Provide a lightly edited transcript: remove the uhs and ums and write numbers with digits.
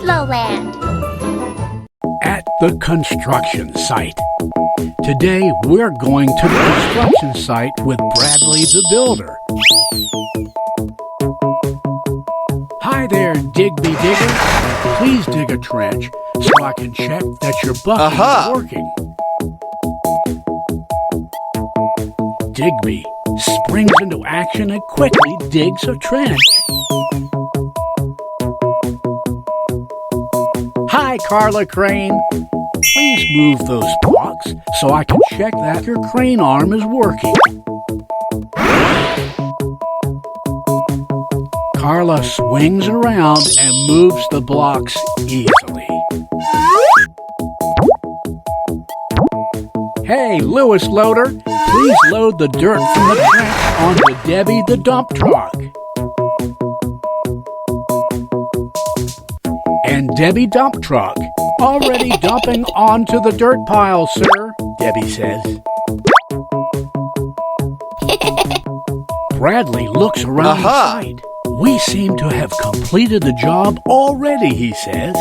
Lowland. At the construction site. Today we're going to the construction site with Bradley the builder. Hi there, Digby Digger. Please dig a trench so I can check that your bucket is working. Digby springs into action and quickly digs a trench. Hi, Carla Crane. Please move those blocks so I can check that your crane arm is working. Carla swings around and moves the blocks easily. Hey, Lewis Loader, please load the dirt from the trench onto Debbie the dump truck. And Debbie dump truck, already dumping onto the dirt pile, sir, Debbie says. Bradley looks around the site. We seem to have completed the job already, he says.